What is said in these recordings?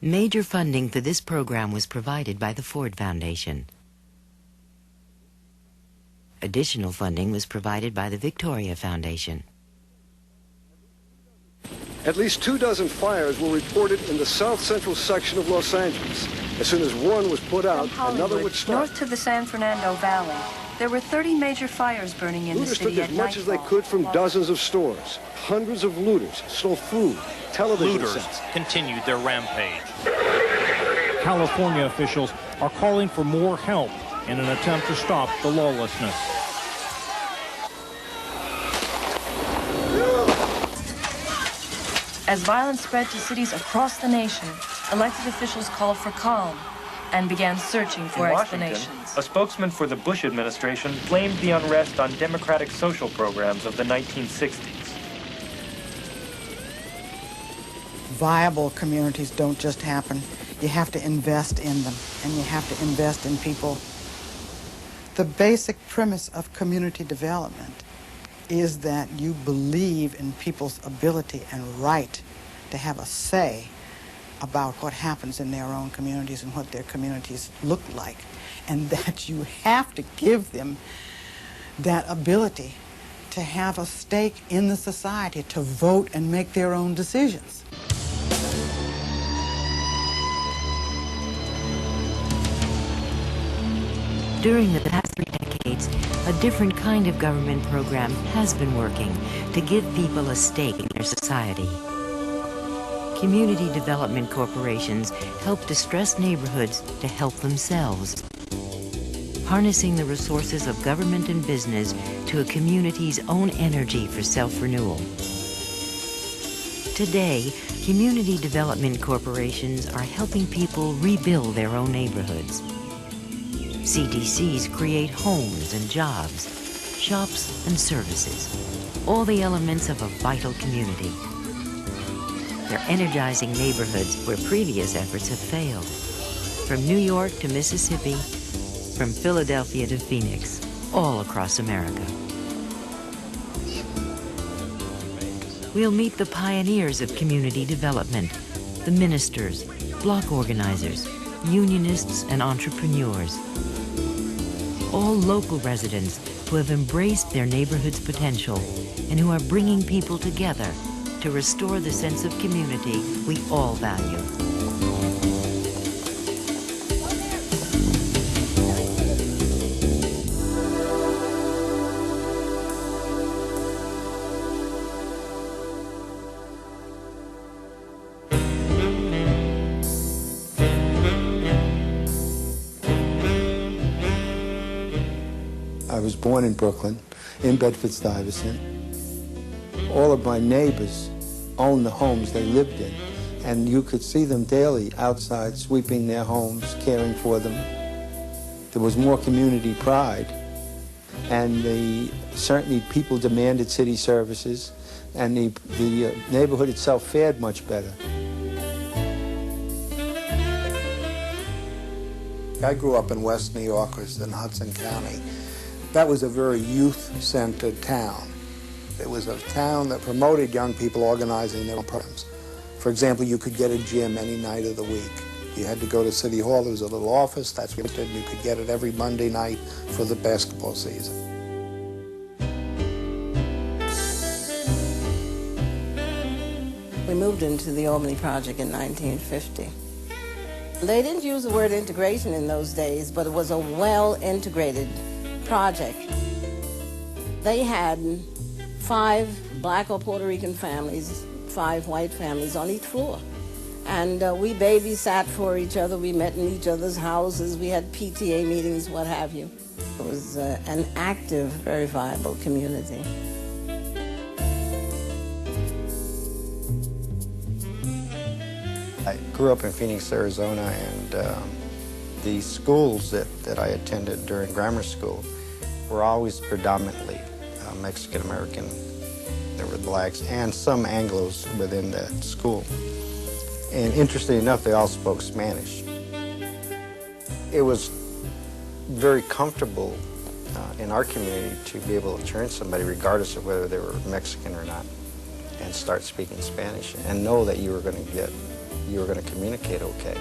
Major funding for this program was provided by the Ford Foundation. Additional funding was provided by the Victoria Foundation. At least 24 fires were reported in the south central section of Los Angeles. As soon as one was put out, another would start. North to the San Fernando Valley, there were 30 major fires burning in the city at nightfall. Looters took as much as they could from dozens of stores. Hundreds of looters stole food, television sets. Looters continued their rampage. California officials are calling for more help in an attempt to stop the lawlessness. As violence spread to cities across the nation, elected officials called for calm and began searching for explanations. A spokesman for the Bush administration blamed the unrest on democratic social programs of the 1960s. Viable communities don't just happen. You have to invest in them, and you have to invest in people. The basic premise of community development is that you believe in people's ability and right to have a say about what happens in their own communities and what their communities look like, and that you have to give them that ability to have a stake in the society, to vote and make their own decisions. During the past 3 decades, a different kind of government program has been working to give people a stake in their society. Community development corporations help distressed neighborhoods to help themselves, harnessing the resources of government and business to a community's own energy for self-renewal. Today, community development corporations are helping people rebuild their own neighborhoods. CDCs create homes and jobs, shops and services, all the elements of a vital community. They're energizing neighborhoods where previous efforts have failed. From New York to Mississippi, from Philadelphia to Phoenix, all across America. We'll meet the pioneers of community development, the ministers, block organizers, unionists, and entrepreneurs. All local residents who have embraced their neighborhood's potential and who are bringing people together to restore the sense of community we all value. I was born in Brooklyn, in Bedford-Stuyvesant. All of my neighbors owned the homes they lived in, and you could see them daily outside sweeping their homes, caring for them. There was more community pride, and certainly people demanded city services, and the neighborhood itself fared much better. I grew up in West New York, which is in Hudson County. That was a very youth-centered town. It was a town that promoted young people organizing their own programs. For example, you could get a gym any night of the week. You had to go to City Hall. There was a little office. That's what you did. You could get it every Monday night for the basketball season. We moved into the Albany Project in 1950. They didn't use the word integration in those days, but it was a well-integrated project. They had 5 black or Puerto Rican families, 5 white families on each floor. And we babysat for each other. We met in each other's houses. We had PTA meetings, what have you. It was an active, very viable community. I grew up in Phoenix, Arizona, and the schools that I attended during grammar school were always predominantly Mexican-American. There were blacks and some Anglos within that school. And interestingly enough, they all spoke Spanish. It was very comfortable in our community to be able to turn somebody, regardless of whether they were Mexican or not, and start speaking Spanish and know that you were going to get you were going to communicate okay.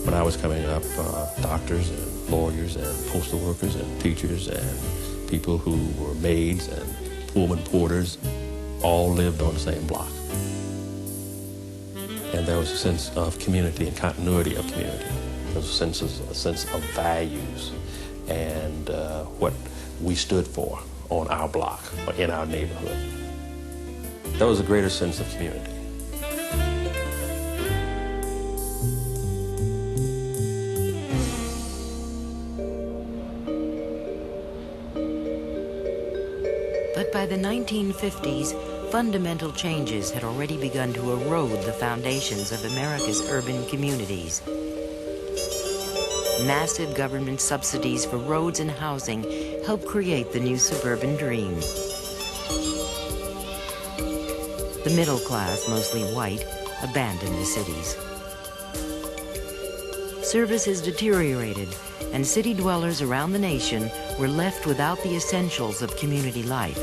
When I was coming up, doctors and lawyers and postal workers and teachers and people who were maids and Pullman porters all lived on the same block. And there was a sense of community and continuity of community. There was a sense of values and what we stood for on our block or in our neighborhood. There was a greater sense of community. But by the 1950s, fundamental changes had already begun to erode the foundations of America's urban communities. Massive government subsidies for roads and housing helped create the new suburban dream. The middle class, mostly white, abandoned the cities. Services deteriorated, and city dwellers around the nation were left without the essentials of community life.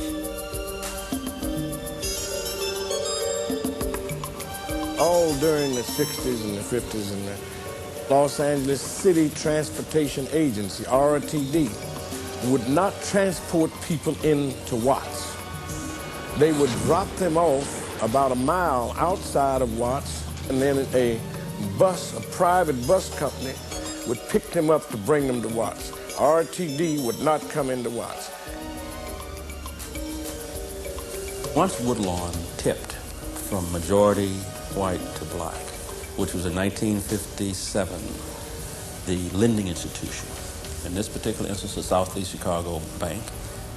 All during the 60s and the 50s, and the Los Angeles City Transportation Agency, RTD, would not transport people into Watts. They would drop them off about a mile outside of Watts, and then a private bus company would pick them up to bring them to Watts. RTD would not come into Watts. Once Woodlawn tipped from majority white to black, which was in 1957, the lending institution, in this particular instance, the Southeast Chicago Bank,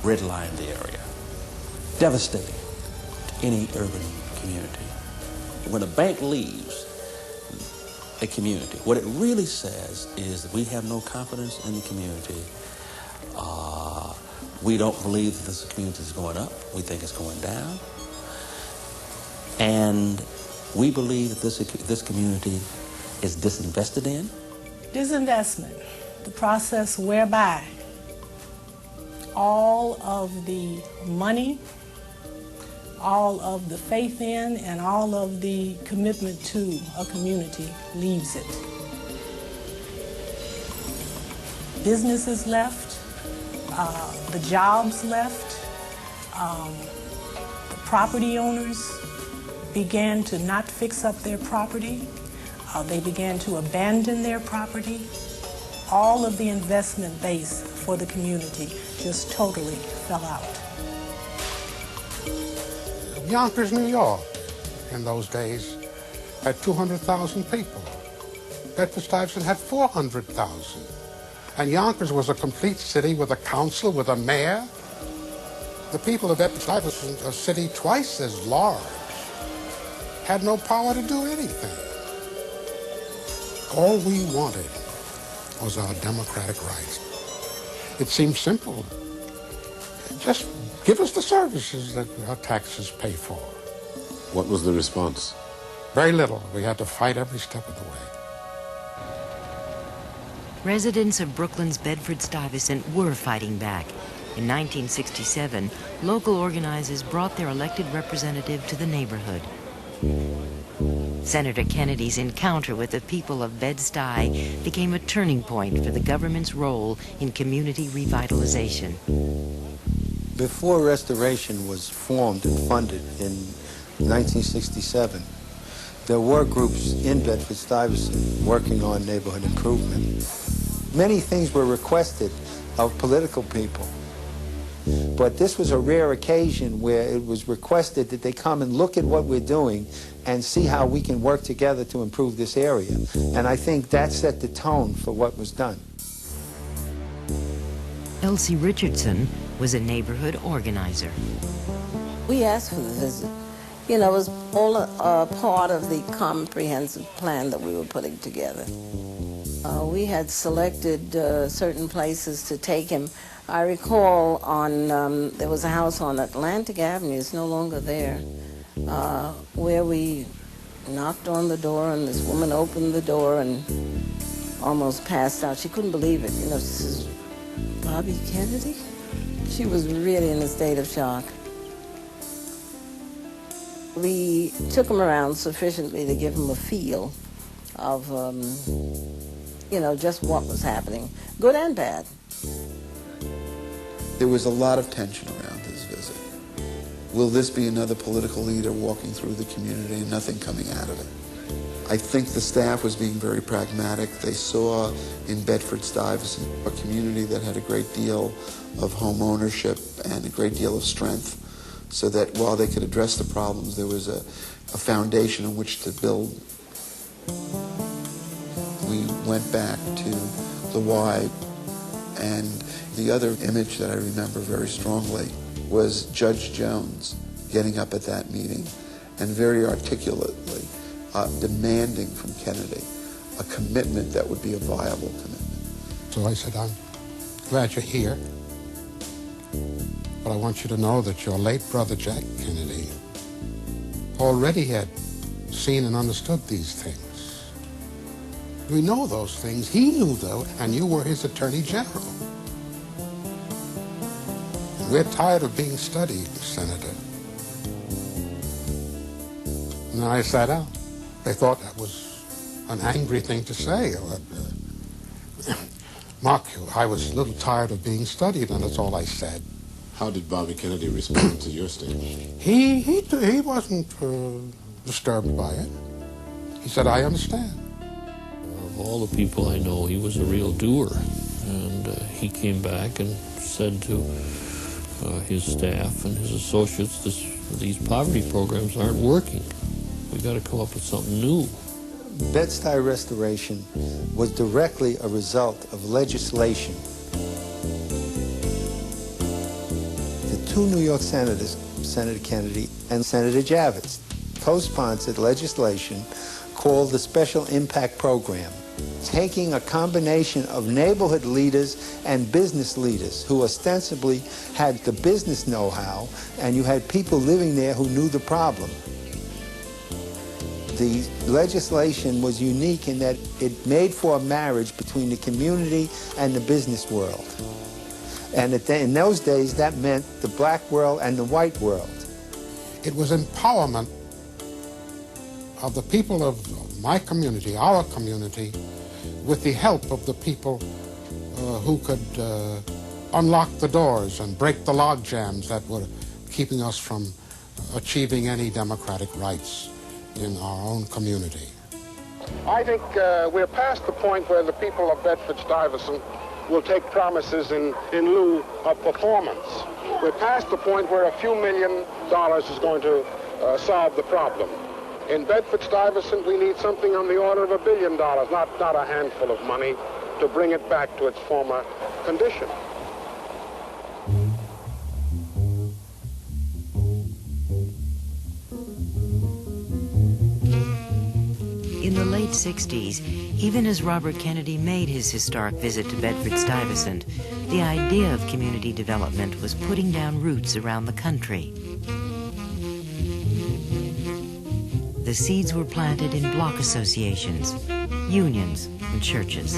redlined the area. Devastating to any urban community. When a bank leaves a community, what it really says is that we have no confidence in the community. We don't believe that this community is going up. We think it's going down. And we believe that this community is disinvested in. Disinvestment, the process whereby all of the money, all of the faith in, and all of the commitment to a community leaves it. Businesses left, the jobs left, the property owners began to not fix up their property. They began to abandon their property. All of the investment base for the community just totally fell out. Yonkers, New York, in those days, had 200,000 people. Bedford-Stuyvesant had 400,000. And Yonkers was a complete city with a council, with a mayor. The people of Bedford-Stuyvesant, a city twice as large, had no power to do anything. All we wanted was our democratic rights. It seemed simple. Just give us the services that our taxes pay for. What was the response? Very little. We had to fight every step of the way. Residents of Brooklyn's Bedford-Stuyvesant were fighting back. In 1967, local organizers brought their elected representative to the neighborhood. Senator Kennedy's encounter with the people of Bed-Stuy became a turning point for the government's role in community revitalization. Before restoration was formed and funded in 1967, there were groups in Bedford-Stuyvesant working on neighborhood improvement. Many things were requested of political people, but this was a rare occasion where it was requested that they come and look at what we're doing and see how we can work together to improve this area. And I think that set the tone for what was done. Elsie Richardson was a neighborhood organizer. We asked for the visit. You know, it was all a part of the comprehensive plan that we were putting together. We had selected certain places to take him. I recall there was a house on Atlantic Avenue, it's no longer there, where we knocked on the door and this woman opened the door and almost passed out. She couldn't believe it. You know, this is Bobby Kennedy? She was really in a state of shock. We took him around sufficiently to give him a feel of, just what was happening, good and bad. There was a lot of tension around his visit. Will this be another political leader walking through the community and nothing coming out of it? I think the staff was being very pragmatic. They saw in Bedford-Stuyvesant a community that had a great deal of home ownership and a great deal of strength, so that while they could address the problems, there was a foundation on which to build. We went back to the Y, and the other image that I remember very strongly was Judge Jones getting up at that meeting and very articulately demanding from Kennedy a commitment that would be a viable commitment. So I said, I'm glad you're here, but I want you to know that your late brother, Jack Kennedy, already had seen and understood these things. We know those things. He knew those, and you were his Attorney General. And we're tired of being studied, Senator. And I sat down. They thought that was an angry thing to say. Mark, I was a little tired of being studied, and that's all I said. How did Bobby Kennedy respond to your statement? He wasn't disturbed by it. He said, I understand. Of all the people I know, he was a real doer. And he came back and said to his staff and his associates, these poverty programs aren't working. We've got to come up with something new. Bed-Stuy restoration was directly a result of legislation. The two New York senators, Senator Kennedy and Senator Javits, co-sponsored legislation called the Special Impact Program, taking a combination of neighborhood leaders and business leaders who ostensibly had the business know-how, and you had people living there who knew the problem. The legislation was unique in that it made for a marriage between the community and the business world. And in those days, that meant the black world and the white world. It was empowerment of the people of my community, our community, with the help of the people who could unlock the doors and break the log jams that were keeping us from achieving any democratic rights in our own community. I think we're past the point where the people of Bedford-Stuyvesant will take promises in lieu of performance. We're past the point where a few $1 million is going to solve the problem. In Bedford-Stuyvesant, we need something on the order of $1 billion, not a handful of money, to bring it back to its former condition. In the late 60s, even as Robert Kennedy made his historic visit to Bedford-Stuyvesant, the idea of community development was putting down roots around the country. The seeds were planted in block associations, unions, and churches.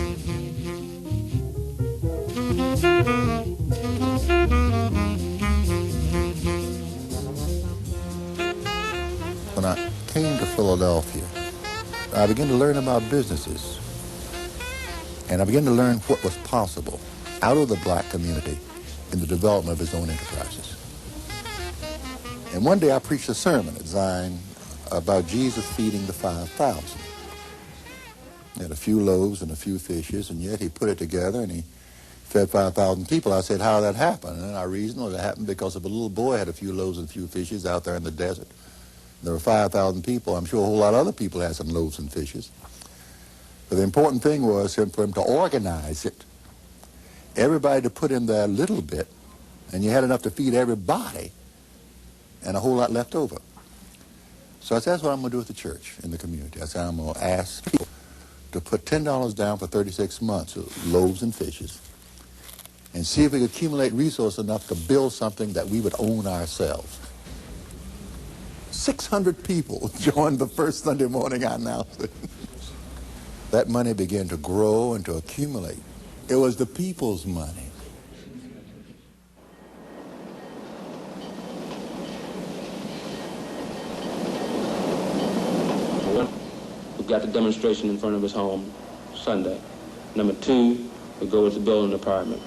When I came to Philadelphia, I began to learn about businesses, and I began to learn what was possible out of the black community in the development of his own enterprises. And one day I preached a sermon at Zion about Jesus feeding the 5,000. He had a few loaves and a few fishes, and yet he put it together and he fed 5,000 people. I said, how did that happen? And I reasoned, well, it happened because if a little boy had a few loaves and a few fishes out there in the desert, there were 5,000 people. I'm sure a whole lot of other people had some loaves and fishes. But the important thing was for him to organize it, everybody to put in their little bit, and you had enough to feed everybody, and a whole lot left over. So I said, that's what I'm going to do with the church in the community. I said, I'm going to ask people to put $10 down for 36 months of loaves and fishes, and see if we could accumulate resources enough to build something that we would own ourselves. 600 people joined the first Sunday morning I announced it. That money began to grow and to accumulate. It was the people's money. got the demonstration in front of his home Sunday. Number 2, we go with the building department.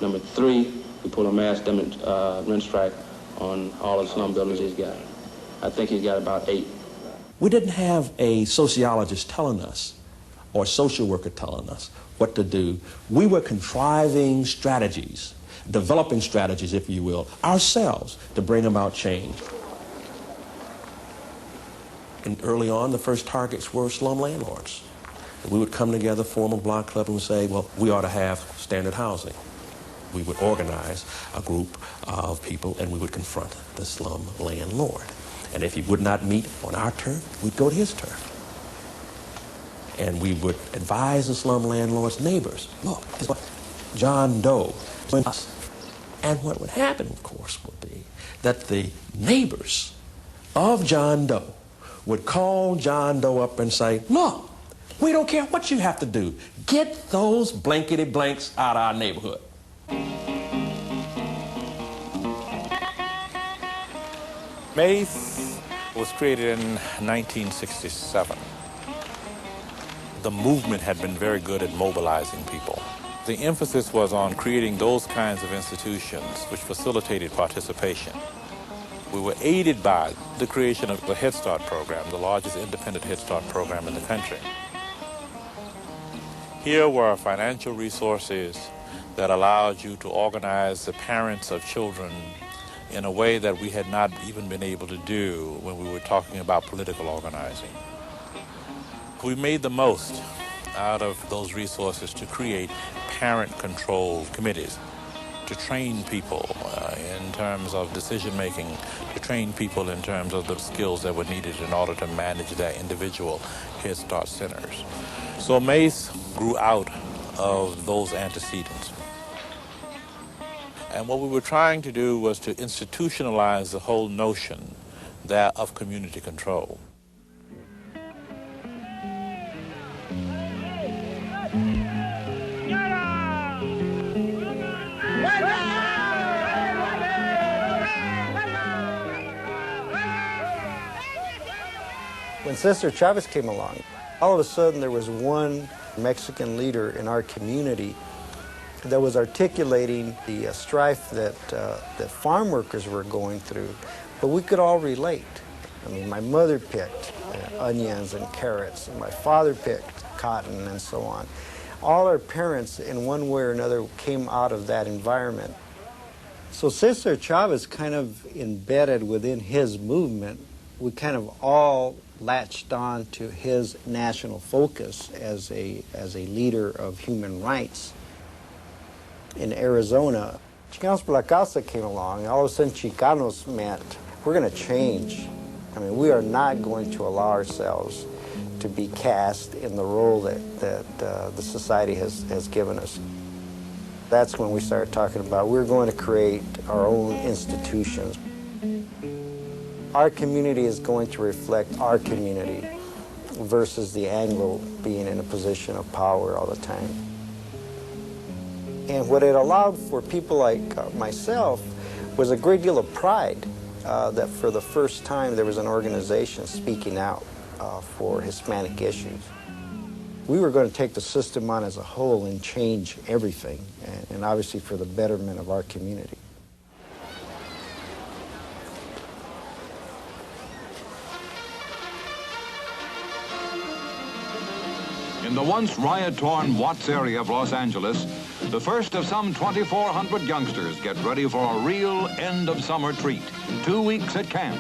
Number 3, we pull a mass rent strike on all the slum buildings he's got. I think he's got about 8. We didn't have a sociologist telling us or a social worker telling us what to do. We were contriving strategies, developing strategies, if you will, ourselves to bring about change. And early on, the first targets were slum landlords. We would come together, form a block club, and say, well, we ought to have standard housing. We would organize a group of people, and we would confront the slum landlord. And if he would not meet on our turf, we'd go to his turf. And we would advise the slum landlord's neighbors, look, this is what John Doe went us. And what would happen, of course, would be that the neighbors of John Doe would call John Doe up and say, look, we don't care what you have to do. Get those blankety blanks out of our neighborhood. MACE was created in 1967. The movement had been very good at mobilizing people. The emphasis was on creating those kinds of institutions which facilitated participation. We were aided by the creation of the Head Start program, the largest independent Head Start program in the country. Here were financial resources that allowed you to organize the parents of children in a way that we had not even been able to do when we were talking about political organizing. We made the most out of those resources to create parent-controlled committees, to train people in terms of decision-making, to train people in terms of the skills that were needed in order to manage their individual Head Start centers. So MACE grew out of those antecedents. And what we were trying to do was to institutionalize the whole notion there of community control. When Sister Chavez came along, all of a sudden there was one Mexican leader in our community that was articulating the strife that farm workers were going through, but we could all relate. I mean, my mother picked onions and carrots, and my father picked cotton and so on. All our parents, in one way or another, came out of that environment. So Sister Chavez kind of embedded within his movement. We kind of all latched on to his national focus as a leader of human rights. In Arizona, Chicanos por la Causa came along, and all of a sudden Chicanos meant we're going to change. I mean, we are not going to allow ourselves to be cast in the role that the society has given us. That's when we started talking about we're going to create our own institutions. Our community is going to reflect our community versus the Anglo being in a position of power all the time. And what it allowed for people like myself was a great deal of pride that for the first time there was an organization speaking out for Hispanic issues. We were going to take the system on as a whole and change everything, and obviously for the betterment of our community. In the once riot-torn Watts area of Los Angeles, the first of some 2,400 youngsters get ready for a real end-of-summer treat. 2 weeks at camp.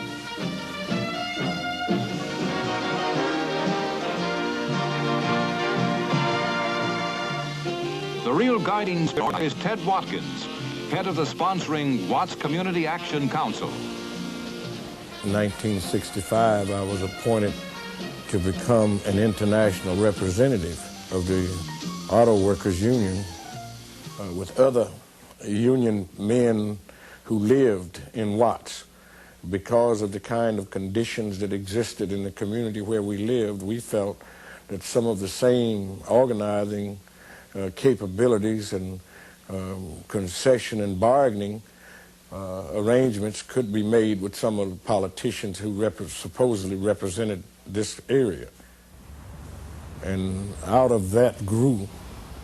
The real guiding star is Ted Watkins, head of the sponsoring Watts Community Action Council. In 1965, I was appointed to become an international representative of the Auto Workers Union with other union men who lived in Watts. Because of the kind of conditions that existed in the community where we lived, we felt that some of the same organizing capabilities and concession and bargaining arrangements could be made with some of the politicians who supposedly represented this area. And out of that grew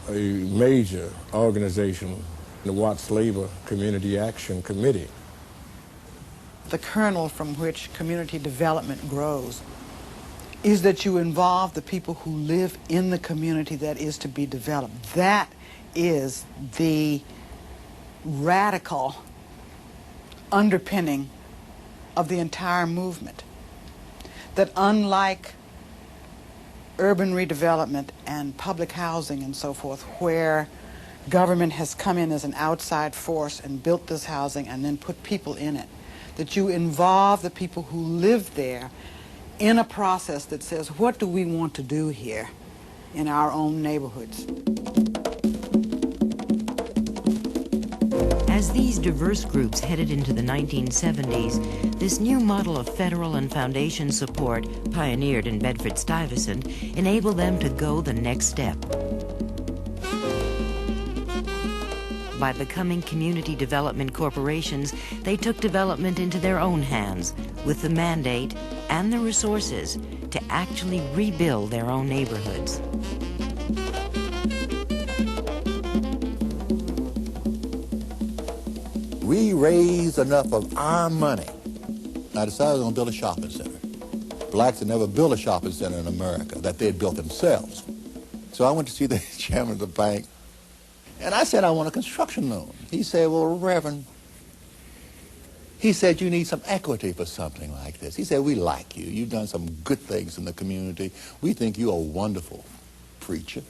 a major organization, the Watts Labor Community Action Committee. The kernel from which community development grows is that you involve the people who live in the community that is to be developed. That is the radical underpinning of the entire movement. That unlike urban redevelopment and public housing and so forth, where government has come in as an outside force and built this housing and then put people in it, that you involve the people who live there in a process that says, what do we want to do here in our own neighborhoods? As these diverse groups headed into the 1970s, this new model of federal and foundation support, pioneered in Bedford-Stuyvesant, enabled them to go the next step. By becoming community development corporations, they took development into their own hands with the mandate and the resources to actually rebuild their own neighborhoods. We raised enough of our money. I decided I was going to build a shopping center. Blacks had never built a shopping center in America that they had built themselves. So I went to see the chairman of the bank, and I said, I want a construction loan. He said, well, Reverend, he said, you need some equity for something like this. He said, we like you. You've done some good things in the community. We think you're a wonderful preacher.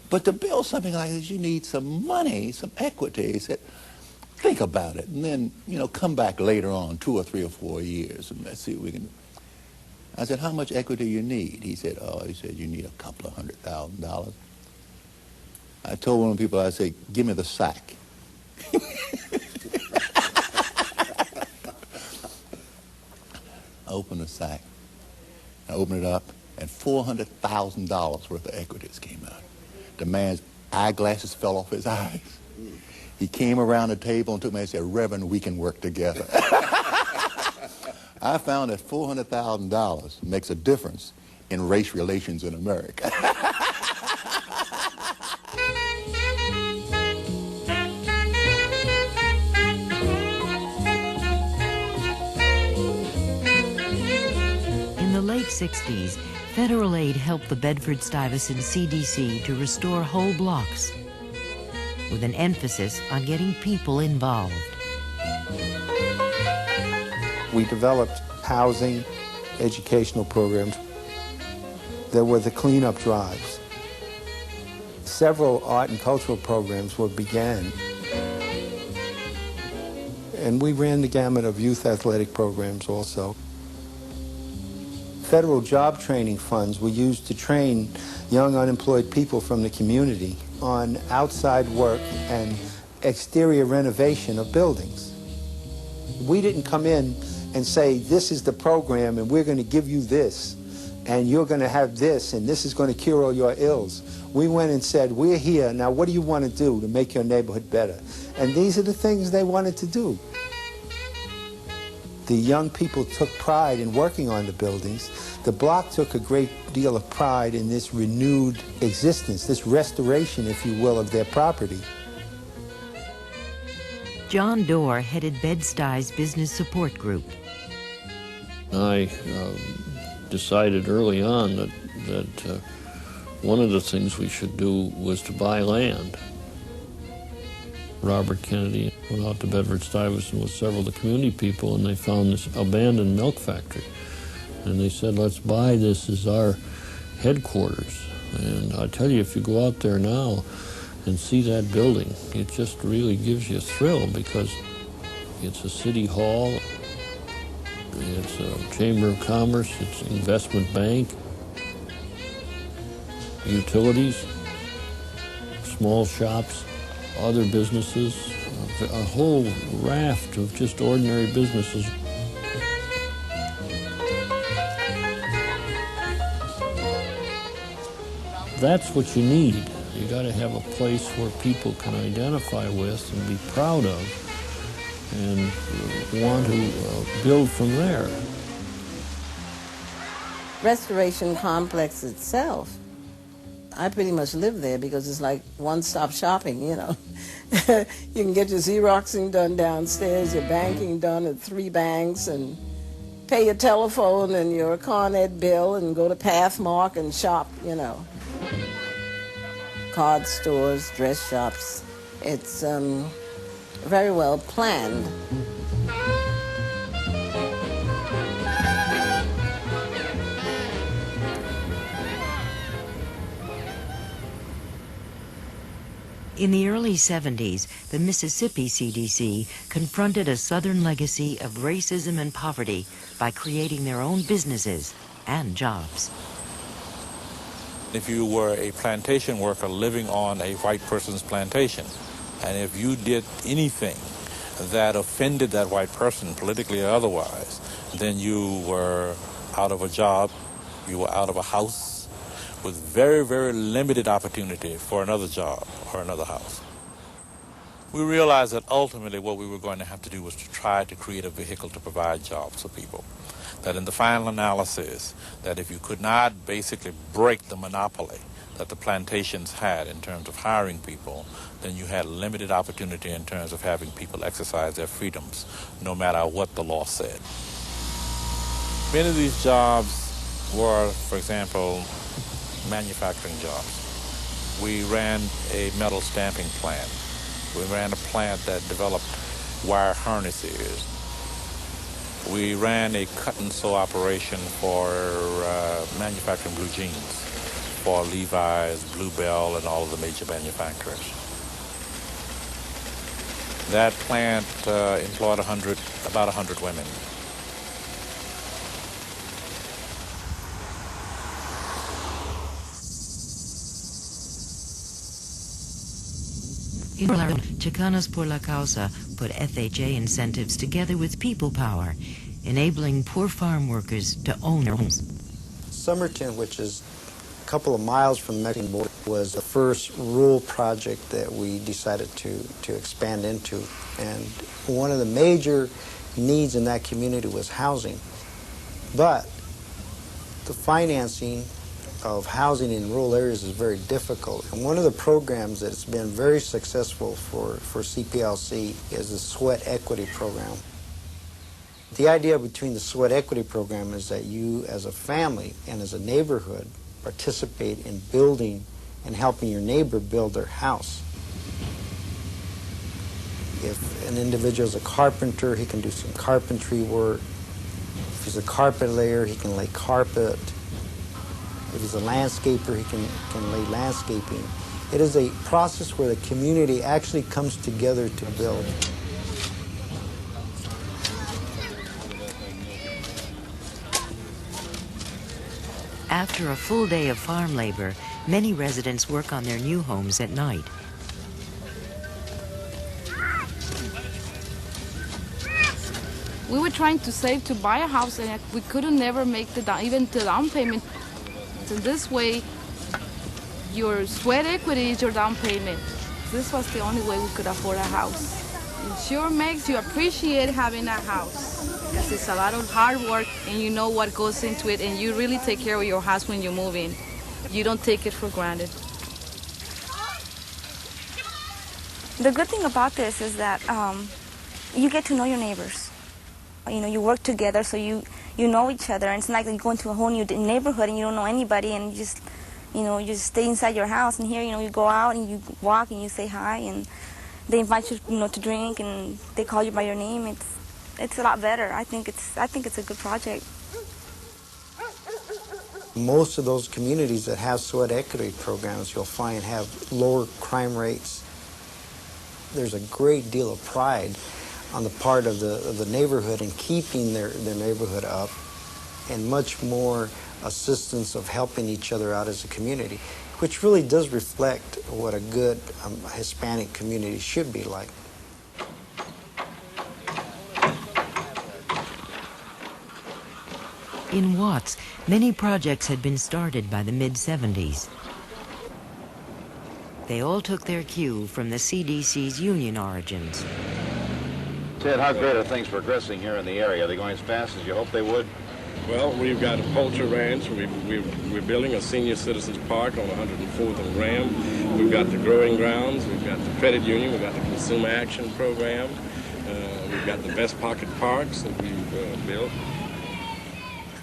But to build something like this, you need some money, some equity. He said, think about it, and then, come back later on, 2 or 3 or 4 years, and let's see what we can. I said, how much equity you need? He said, you need a couple of $100,000. I told one of the people, I said, give me the sack. I opened the sack. I opened it up, and $400,000 worth of equities came out. The man's eyeglasses fell off his eyes. He came around the table and took me and said, Reverend, we can work together. I found that $400,000 makes a difference in race relations in America. In the late 60s, federal aid helped the Bedford-Stuyvesant CDC to restore whole blocks, with an emphasis on getting people involved. We developed housing, educational programs. There were the cleanup drives. Several art and cultural programs began. And we ran the gamut of youth athletic programs also. Federal job training funds were used to train young unemployed people from the community on outside work and exterior renovation of buildings. We didn't come in and say, this is the program and we're going to give you this and you're going to have this and this is going to cure all your ills. We went and said, we're here, now what do you want to do to make your neighborhood better? And these are the things they wanted to do. The young people took pride in working on the buildings. The block took a great deal of pride in this renewed existence, this restoration, if you will, of their property. John Doerr headed Bed-Stuy's business support group. I decided early on that one of the things we should do was to buy land. Robert Kennedy went out to Bedford-Stuyvesant with several of the community people, and they found this abandoned milk factory. And they said, let's buy this as our headquarters. And I tell you, if you go out there now and see that building, it just really gives you a thrill, because it's a city hall, it's a chamber of commerce, it's an investment bank, utilities, small shops, other businesses, a whole raft of just ordinary businesses. That's what you need. You got to have a place where people can identify with and be proud of and want to build from there. Restoration Complex itself, I pretty much live there because it's like one-stop shopping, you know. You can get your Xeroxing done downstairs, your banking done at 3 banks, and pay your telephone and your Con Ed bill and go to Pathmark and shop, you know. Card stores, dress shops. It's very well planned. In the early 70s, the Mississippi CDC confronted a Southern legacy of racism and poverty by creating their own businesses and jobs. If you were a plantation worker living on a white person's plantation, and if you did anything that offended that white person, politically or otherwise, then you were out of a job, you were out of a house, with very, very limited opportunity for another job or another house. We realized that ultimately what we were going to have to do was to try to create a vehicle to provide jobs for people. That in the final analysis, that if you could not basically break the monopoly that the plantations had in terms of hiring people, then you had limited opportunity in terms of having people exercise their freedoms, no matter what the law said. Many of these jobs were, for example, manufacturing jobs. We ran a metal stamping plant. We ran a plant that developed wire harnesses. We ran a cut and sew operation for manufacturing blue jeans for Levi's, Bluebell, and all of the major manufacturers. That plant employed about 100 women. In Chicanos por la Causa put FHA incentives together with people power, enabling poor farm workers to own their homes. Somerton, which is a couple of miles from the Mexican border, was the first rural project that we decided to expand into. And one of the major needs in that community was housing. But the financing of housing in rural areas is very difficult. And one of the programs that's been very successful for CPLC is the Sweat Equity Program. The idea between the Sweat Equity Program is that you as a family and as a neighborhood participate in building and helping your neighbor build their house. If an individual is a carpenter, he can do some carpentry work. If he's a carpet layer, he can lay carpet. If he's a landscaper, he can lay landscaping. It is a process where the community actually comes together to build. After a full day of farm labor, many residents work on their new homes at night. We were trying to save to buy a house, and we couldn't never make even the down payment. So this way, your sweat equity is your down payment. This was the only way we could afford a house. It sure makes you appreciate having a house, because it's a lot of hard work, and you know what goes into it, and you really take care of your house when you move in. You don't take it for granted. The good thing about this is that you get to know your neighbors. You know, you work together, so you know each other, and it's not like you go into a whole new neighborhood and you don't know anybody, and you just stay inside your house. And here, you go out and you walk and you say hi, and they invite you, to drink, and they call you by your name. It's a lot better. I think it's a good project. Most of those communities that have sweat equity programs, you'll find, have lower crime rates. There's a great deal of pride on the part of the neighborhood in keeping their neighborhood up, and much more assistance of helping each other out as a community, which really does reflect what a good Hispanic community should be like. In Watts, many projects had been started by the mid-70s. They all took their cue from the CDC's union origins. Ted, how great are things progressing here in the area? Are they going as fast as you hoped they would? Well, we've got a poultry ranch. We're building a senior citizens park on 104th and Graham. We've got the growing grounds. We've got the credit union. We've got the consumer action program. We've got the best pocket parks that we've built.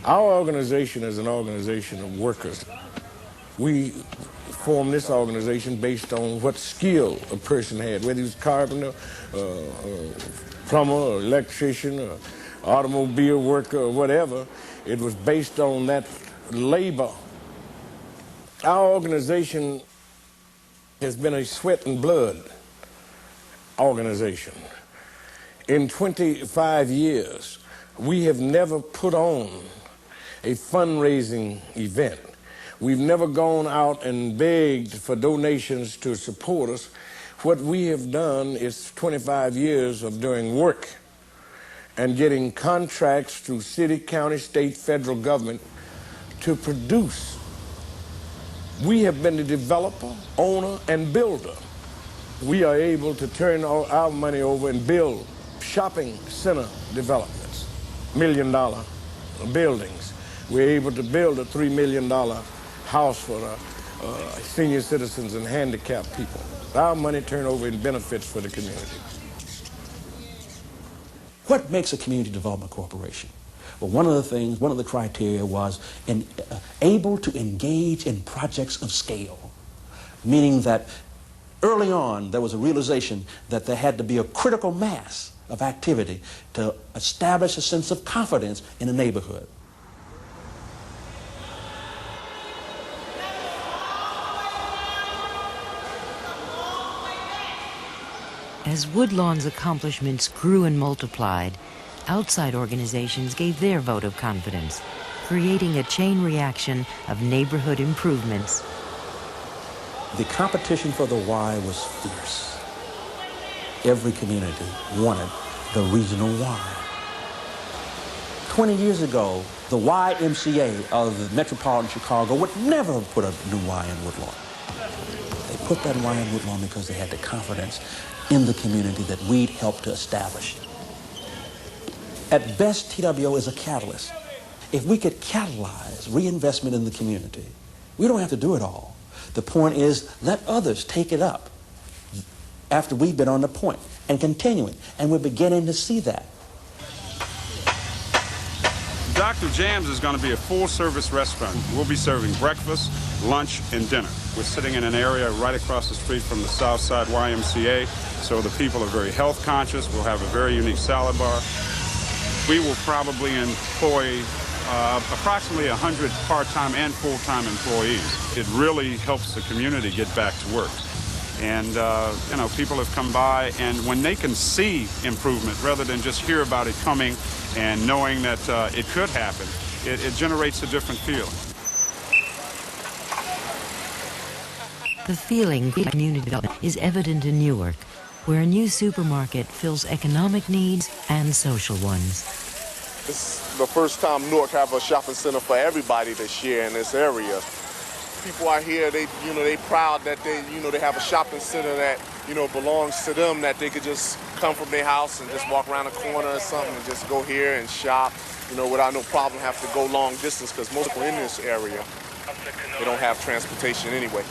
Our organization is an organization of workers. We formed this organization based on what skill a person had, whether he was a carpenter, plumber, or electrician, or automobile worker, or whatever. It was based on that labor. Our organization has been a sweat and blood organization. In 25 years, we have never put on a fundraising event. We've never gone out and begged for donations to support us. What we have done is 25 years of doing work and getting contracts through city, county, state, federal government to produce. We have been the developer, owner, and builder. We are able to turn our money over and build shopping center developments, $1 million buildings. We're able to build a $3 million house for senior citizens and handicapped people. Our money turned over in benefits for the community. What makes a community development corporation? Well, one of the criteria was able to engage in projects of scale, meaning that early on there was a realization that there had to be a critical mass of activity to establish a sense of confidence in a neighborhood. As Woodlawn's accomplishments grew and multiplied, outside organizations gave their vote of confidence, creating a chain reaction of neighborhood improvements. The competition for the Y was fierce. Every community wanted the regional Y. 20 years ago, the YMCA of metropolitan Chicago would never have put a new Y in Woodlawn. They put that Y in Woodlawn because they had the confidence in the community that we'd helped to establish. At best, TWO is a catalyst. If we could catalyze reinvestment in the community, we don't have to do it all. The point is, let others take it up after we've been on the point and continuing, and we're beginning to see that. Dr. Jam's is going to be a full-service restaurant. We'll be serving breakfast, lunch, and dinner. We're sitting in an area right across the street from the Southside YMCA, so the people are very health conscious. We'll have a very unique salad bar. We will probably employ approximately 100 part-time and full-time employees. It really helps the community get back to work. And, you know, people have come by, and when they can see improvement rather than just hear about it coming and knowing that it could happen, it generates a different feeling. The feeling of community development is evident in Newark, where a new supermarket fills economic needs and social ones. This is the first time Newark have a shopping center for everybody to share in this area. People out here, they proud that they have a shopping center that, belongs to them, that they could just come from their house and just walk around the corner or something and just go here and shop, without no problem have to go long distance, because most people in this area, they don't have transportation anyway.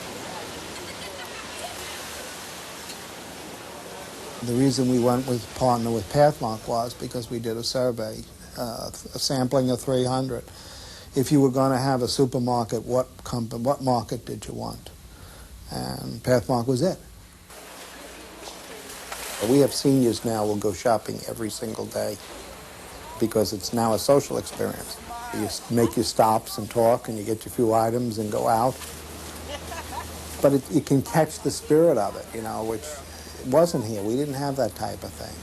The reason we went with partner with Pathmark was because we did a survey, a sampling of 300. If you were going to have a supermarket, what market did you want? And Pathmark was it. We have seniors now who go shopping every single day because it's now a social experience. You make your stops and talk and you get your few items and go out. But you can catch the spirit of it, which wasn't here. We didn't have that type of thing.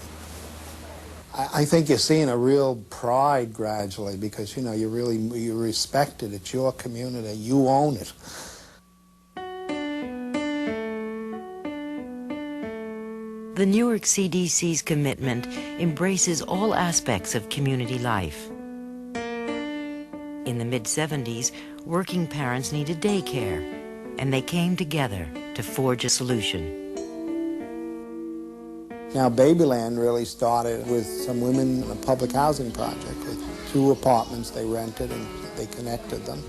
I think you're seeing a real pride gradually because, you respect it. It's your community. You own it. The Newark CDC's commitment embraces all aspects of community life. In the mid-70s, working parents needed daycare, and they came together to forge a solution. Now, Babyland really started with some women in a public housing project with 2 apartments they rented and they connected them.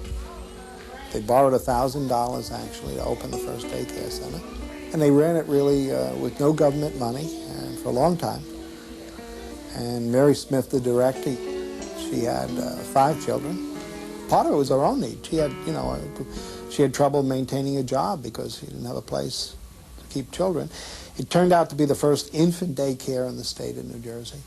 They borrowed $1,000 actually to open the first daycare center. And they ran it really with no government money and for a long time. And Mary Smith, the director, she had 5 children. Part of it was her own need. She had, she had trouble maintaining a job because she didn't have a place to keep children. It turned out to be the first infant daycare in the state of New Jersey.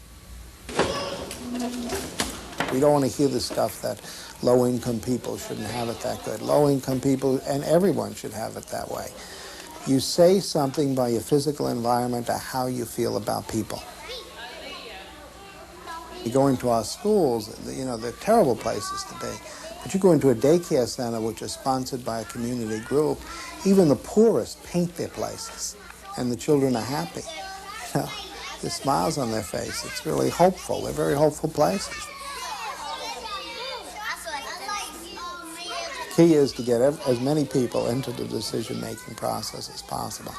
We don't want to hear the stuff that low-income people shouldn't have it that good. Low-income people, and everyone should have it that way. You say something by your physical environment to how you feel about people. You go into our schools, they're terrible places to be. But you go into a daycare center which is sponsored by a community group, even the poorest paint their places, and the children are happy. There's smiles on their face. It's really hopeful. They're very hopeful places. The key is to get as many people into the decision-making process as possible.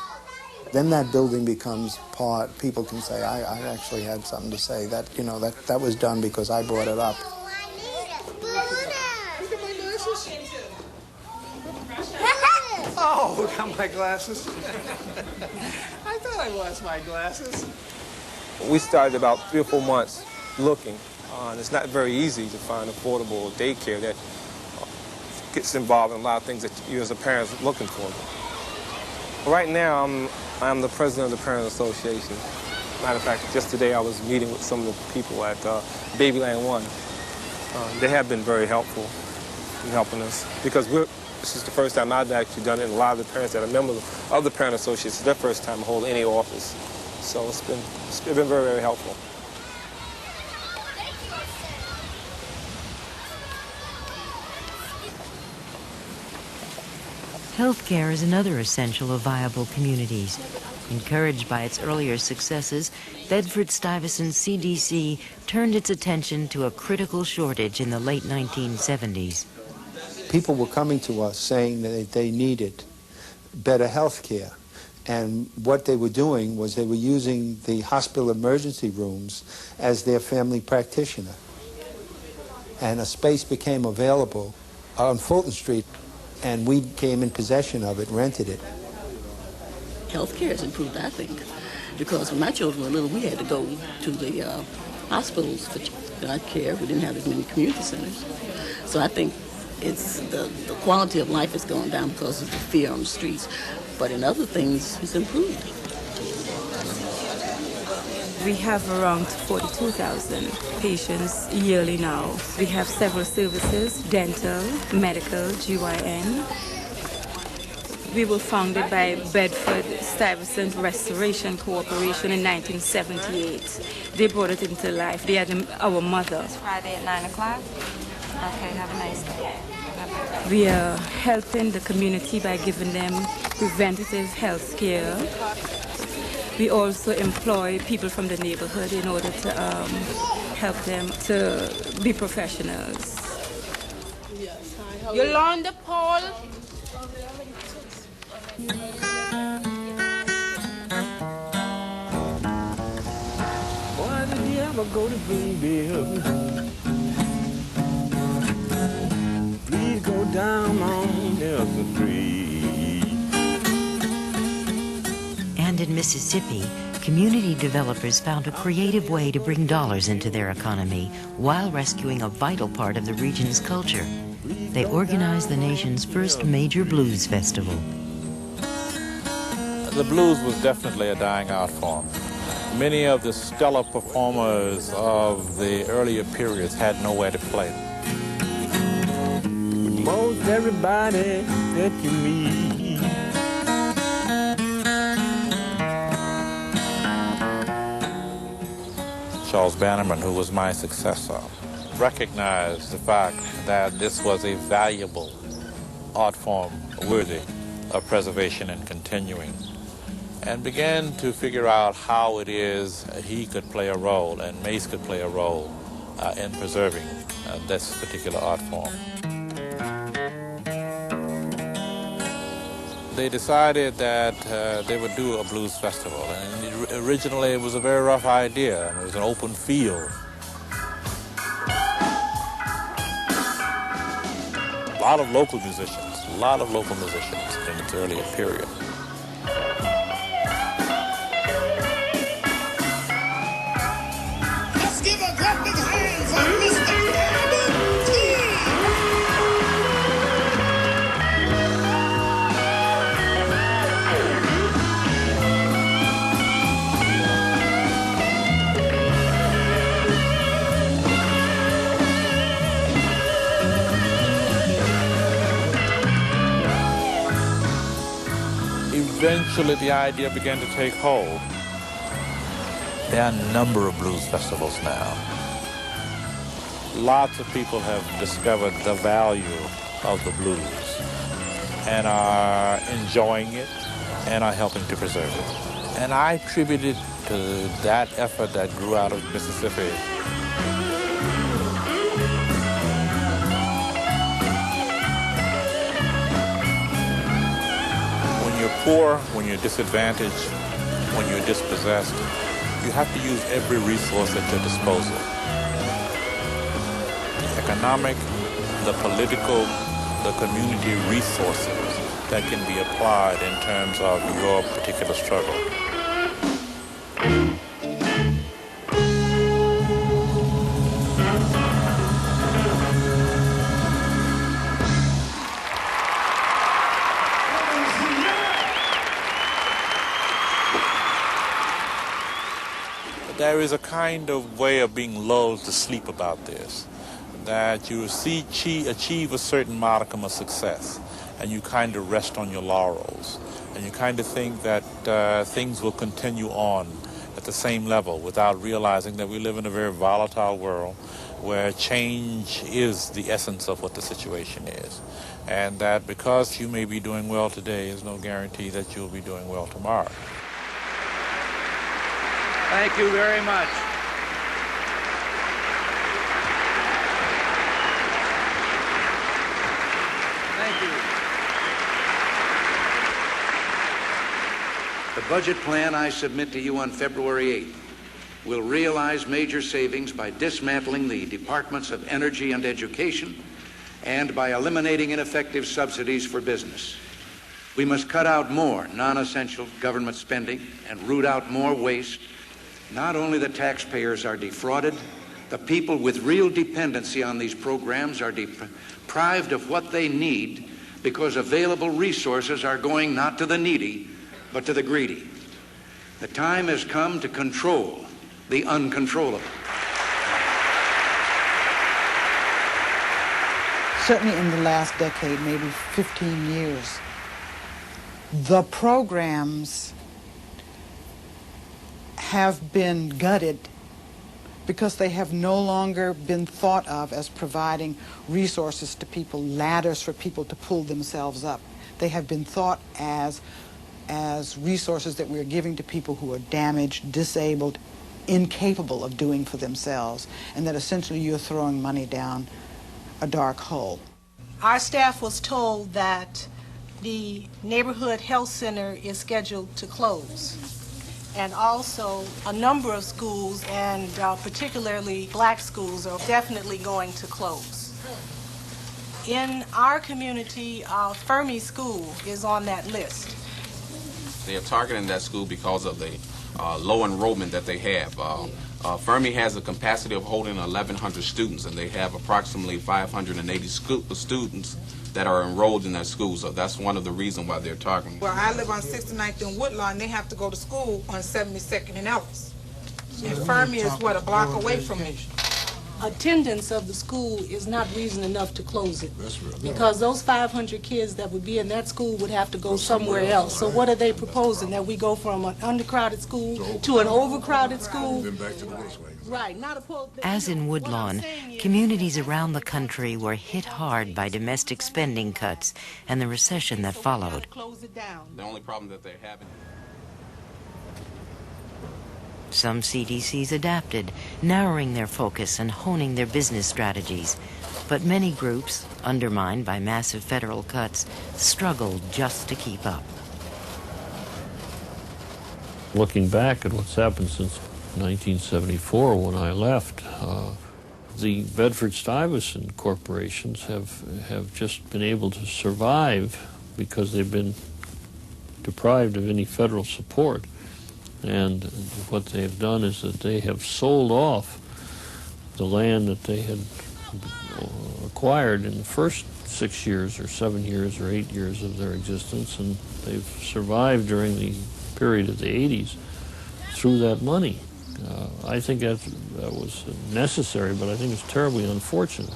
Then that building becomes part, people can say, I actually had something to say. That, that was done because I brought it up. Oh, look at my glasses. I thought I lost my glasses. We started about 3 or 4 months looking. And it's not very easy to find affordable daycare that gets involved in a lot of things that you as a parent are looking for. Right now, I'm the president of the Parent Association. Matter of fact, just today I was meeting with some of the people at Babyland 1. They have been very helpful in helping us because this is the first time I've actually done it, and a lot of the parents that are members of the Parent Association, it's their first time holding any office. So it's been very, very helpful. Healthcare is another essential of viable communities. Encouraged by its earlier successes, Bedford-Stuyvesant CDC turned its attention to a critical shortage in the late 1970s. People were coming to us saying that they needed better health care. And what they were doing was they were using the hospital emergency rooms as their family practitioner. And a space became available on Fulton Street, and we came in possession of it, rented it. Healthcare has improved, I think, because when my children were little, we had to go to the hospitals for care. We didn't have as many community centers. So I think it's the quality of life has gone down because of the fear on the streets. But in other things, it's improved. We have around 42,000 patients yearly now. We have several services, dental, medical, GYN. We were founded by Bedford-Stuyvesant Restoration Corporation in 1978. They brought it into life. They are our mother. It's Friday at 9 o'clock. Okay, have a nice day. We are helping the community by giving them preventative health care. We also employ people from the neighborhood in order to help them to be professionals. Yolanda Paul. Why did he ever go to Greenville? Please go down on Nelson Street. And in Mississippi, community developers found a creative way to bring dollars into their economy while rescuing a vital part of the region's culture. They organized the nation's first major blues festival. The blues was definitely a dying out form. Many of the stellar performers of the earlier periods had nowhere to play. Most everybody that you meet. Charles Bannerman, who was my successor, recognized the fact that this was a valuable art form worthy of preservation and continuing, and began to figure out how it is he could play a role and Mace could play a role in preserving this particular art form. they decided that they would do a blues festival. And originally it was a very rough idea. It was an open field. A lot of local musicians in its earlier period. Let's give a great big hand for Mr. Eventually, the idea began to take hold. There are a number of blues festivals now. Lots of people have discovered the value of the blues and are enjoying it and are helping to preserve it. And I attribute it to that effort that grew out of Mississippi. When you're poor, when you're disadvantaged, when you're dispossessed, you have to use every resource at your disposal. The economic, the political, the community resources that can be applied in terms of your particular struggle. There is a kind of way of being lulled to sleep about this, that you achieve a certain modicum of success, and you kind of rest on your laurels, and you kind of think that things will continue on at the same level without realizing that we live in a very volatile world where change is the essence of what the situation is, and that because you may be doing well today is no guarantee that you'll be doing well tomorrow. Thank you very much. Thank you. The budget plan I submit to you on February 8th will realize major savings by dismantling the departments of energy and education and by eliminating ineffective subsidies for business. We must cut out more non-essential government spending and root out more waste. Not only the taxpayers are defrauded, the people with real dependency on these programs are deprived of what they need because available resources are going not to the needy, but to the greedy. The time has come to control the uncontrollable. Certainly in the last decade, maybe 15 years, the programs have been gutted because they have no longer been thought of as providing resources to people, ladders for people to pull themselves up. They have been thought as resources that we're giving to people who are damaged, disabled, incapable of doing for themselves, and that essentially you're throwing money down a dark hole. Our staff was told that the neighborhood health center is scheduled to close. And also a number of schools, and particularly black schools, are definitely going to close. In our community, Fermi School is on that list. They are targeting that school because of the low enrollment that they have. Fermi has a capacity of holding 1,100 students, and they have approximately 580 students that are enrolled in that school, so that's one of the reasons why they're targeting. Well, I live on 69th and Woodlawn, and they have to go to school on 72nd and Ellis. And Fermi is, what, a block away from me. Attendance of the school is not reason enough to close it, because those 500 kids that would be in that school would have to go somewhere else. So what are they proposing, that we go from an undercrowded school to an overcrowded school? Right, not opposed. As in Woodlawn, communities around the country were hit hard by domestic spending cuts and the recession that followed. The only problem that they're having. Some CDCs adapted, narrowing their focus and honing their business strategies. But many groups, undermined by massive federal cuts, struggled just to keep up. Looking back at what's happened since 1974 when I left, the Bedford-Stuyvesant corporations have just been able to survive because they've been deprived of any federal support. And what they've done is that they have sold off the land that they had acquired in the first 6 years or 7 years or 8 years of their existence, and they've survived during the period of the 80s through that money. I think that was necessary, but I think it's terribly unfortunate.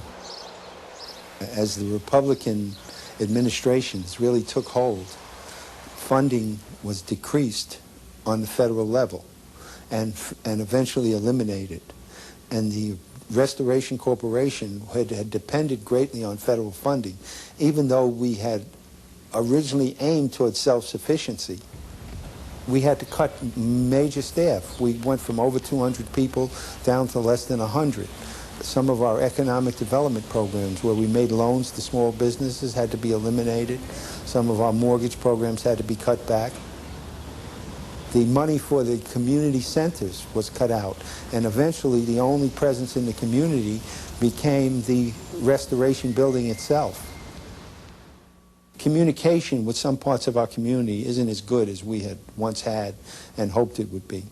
As the Republican administrations really took hold, funding was decreased on the federal level and eventually eliminated. And the Restoration Corporation had depended greatly on federal funding, even though we had originally aimed towards self-sufficiency. We had to cut major staff. We went from over 200 people down to less than 100. Some of our economic development programs where we made loans to small businesses had to be eliminated. Some of our mortgage programs had to be cut back. The money for the community centers was cut out, and eventually the only presence in the community became the Restoration Building itself. Communication with some parts of our community isn't as good as we had once had and hoped it would be.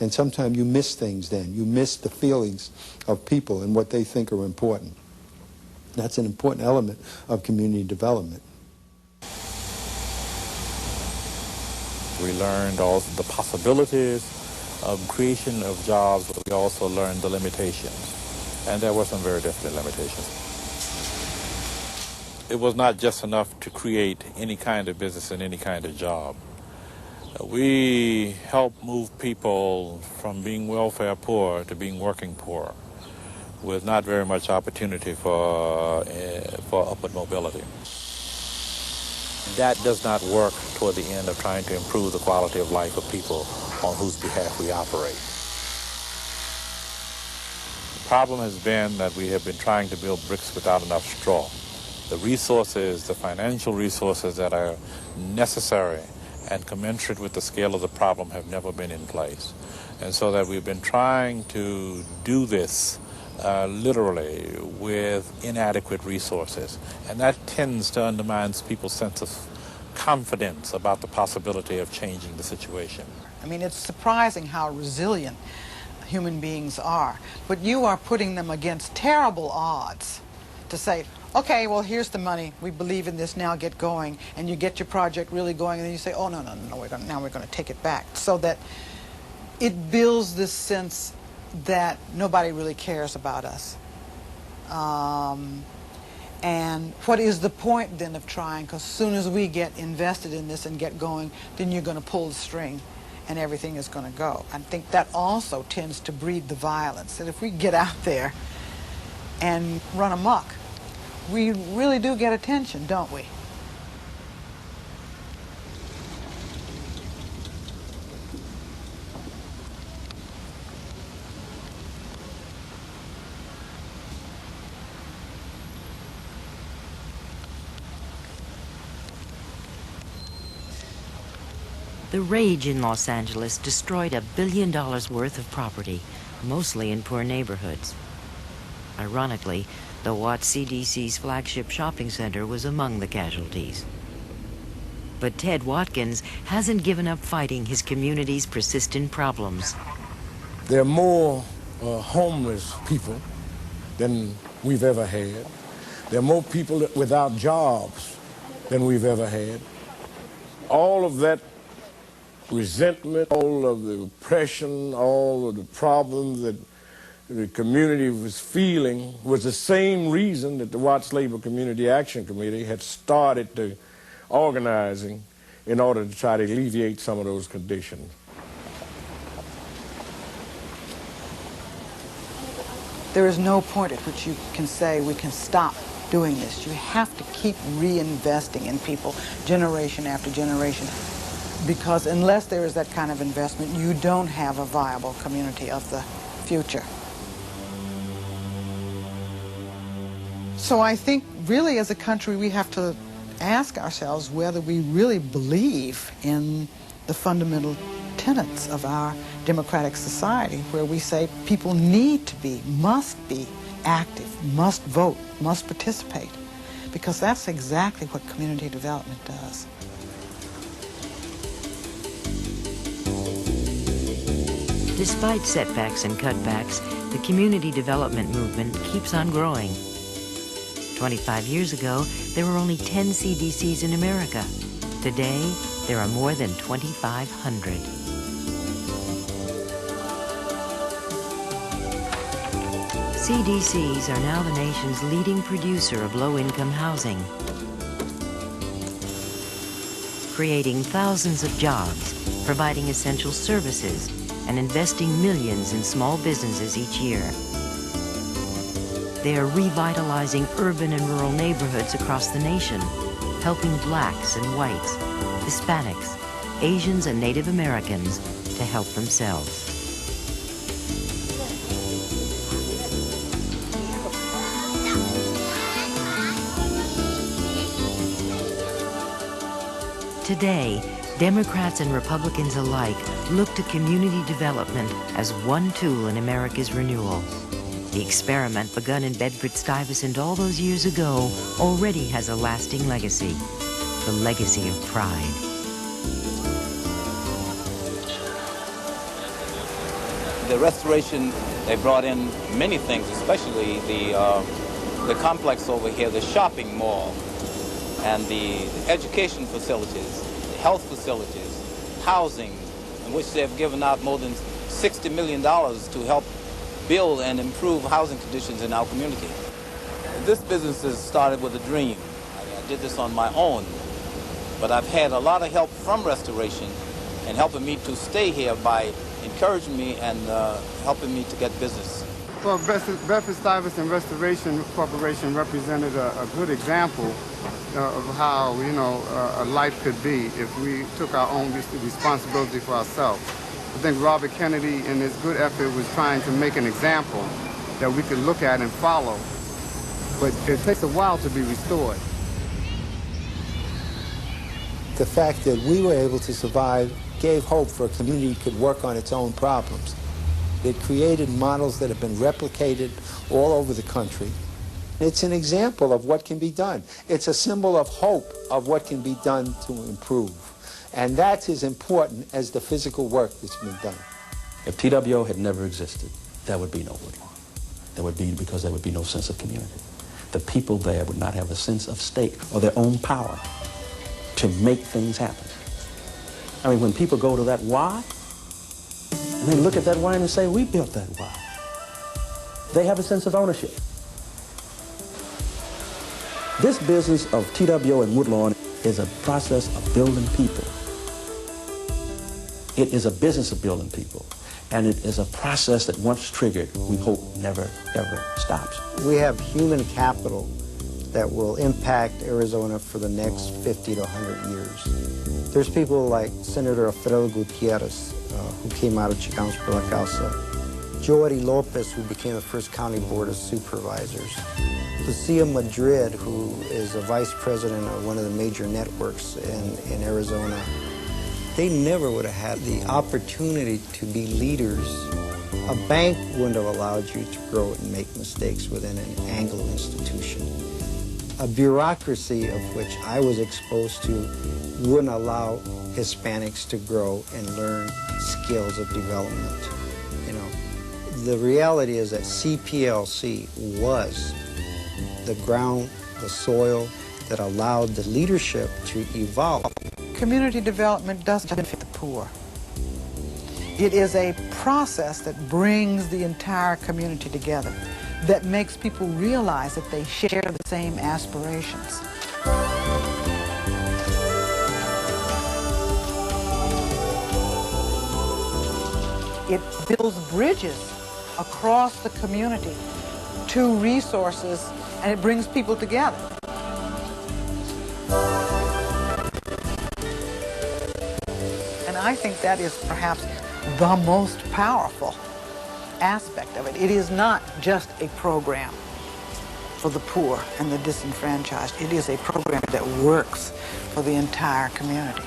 And sometimes you miss things then. You miss the feelings of people and what they think are important. That's an important element of community development. We learned also the possibilities of creation of jobs, but we also learned the limitations. And there were some very definite limitations. It was not just enough to create any kind of business and any kind of job. We helped move people from being welfare poor to being working poor, with not very much opportunity for upward mobility. That does not work toward the end of trying to improve the quality of life of people on whose behalf we operate. The problem has been that we have been trying to build bricks without enough straw. The resources, the financial resources that are necessary and commensurate with the scale of the problem have never been in place. And so that we've been trying to do this literally with inadequate resources. And that tends to undermine people's sense of confidence about the possibility of changing the situation. I mean, it's surprising how resilient human beings are. But you are putting them against terrible odds to say, okay, well, here's the money. We believe in this now. Get going. And you get your project really going. And then you say, oh, no, now we're going to take it back. So that it builds this sense that nobody really cares about us. And what is the point then of trying? Because as soon as we get invested in this and get going, then you're going to pull the string and everything is going to go. I think that also tends to breed the violence. That if we get out there and run amok, we really do get attention, don't we? The rage in Los Angeles destroyed $1 billion worth of property, mostly in poor neighborhoods. Ironically, the Watts CDC's flagship shopping center was among the casualties. But Ted Watkins hasn't given up fighting his community's persistent problems. There are more homeless people than we've ever had. There are more people without jobs than we've ever had. All of that resentment, all of the oppression, all of the problems that the community was feeling was the same reason that the Watts Labor Community Action Committee had started the organizing in order to try to alleviate some of those conditions. There is no point at which you can say we can stop doing this. You have to keep reinvesting in people generation after generation. because unless there is that kind of investment, you don't have a viable community of the future. So I think really as a country we have to ask ourselves whether we really believe in the fundamental tenets of our democratic society, where we say people need to be, must be active, must vote, must participate, because that's exactly what community development does. Despite setbacks and cutbacks, the community development movement keeps on growing. 25 years ago, there were only 10 CDCs in America. Today, there are more than 2,500. CDCs are now the nation's leading producer of low-income housing, creating thousands of jobs, providing essential services, and investing millions in small businesses each year. They are revitalizing urban and rural neighborhoods across the nation, helping blacks and whites, Hispanics, Asians, and Native Americans to help themselves. Today, Democrats and Republicans alike look to community development as one tool in America's renewal. The experiment begun in Bedford-Stuyvesant all those years ago already has a lasting legacy, the legacy of pride. The restoration, they brought in many things, especially the complex over here, the shopping mall, and the education facilities, the health facilities, housing, in which they have given out more than $60 million to help build and improve housing conditions in our community. This business has started with a dream. I did this on my own, but I've had a lot of help from restoration and helping me to stay here by encouraging me and helping me to get business. Well, Bedford-Stuyvesant Restoration Corporation represented a good example of how, you know, a life could be if we took our own responsibility for ourselves. I think Robert Kennedy, in his good effort, was trying to make an example that we could look at and follow, but it takes a while to be restored. The fact that we were able to survive gave hope for a community that could work on its own problems. It created models that have been replicated all over the country. It's an example of what can be done. It's a symbol of hope of what can be done to improve. And that's as important as the physical work that's been done. If TWO had never existed, there would be no Woodlawn. Because there would be no sense of community. The people there would not have a sense of stake or their own power to make things happen. I mean, when people go to that Y, and they look at that Y and say, we built that Y, they have a sense of ownership. This business of TWO and Woodlawn is a process of building people. It is a business of building people, and it is a process that once triggered, we hope never, ever stops. We have human capital that will impact Arizona for the next 50 to 100 years. There's people like Senator Alfredo Gutierrez, who came out of Chicamos por la Causa, Jory Lopez, who became the first county board of supervisors, Lucia Madrid, who is a vice president of one of the major networks in Arizona. They never would have had the opportunity to be leaders. A bank wouldn't have allowed you to grow and make mistakes within an Anglo institution. A bureaucracy of which I was exposed to wouldn't allow Hispanics to grow and learn skills of development. You know, the reality is that CPLC was the ground, the soil that allowed the leadership to evolve. Community development doesn't benefit the poor. It is a process that brings the entire community together, that makes people realize that they share the same aspirations. It builds bridges across the community to resources, and it brings people together. I think that is perhaps the most powerful aspect of it. It is not just a program for the poor and the disenfranchised. It is a program that works for the entire community.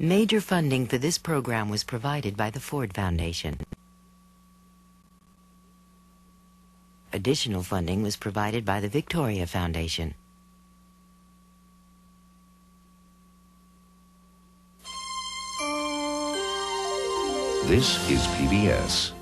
Major funding for this program was provided by the Ford Foundation. Additional funding was provided by the Victoria Foundation. This is PBS.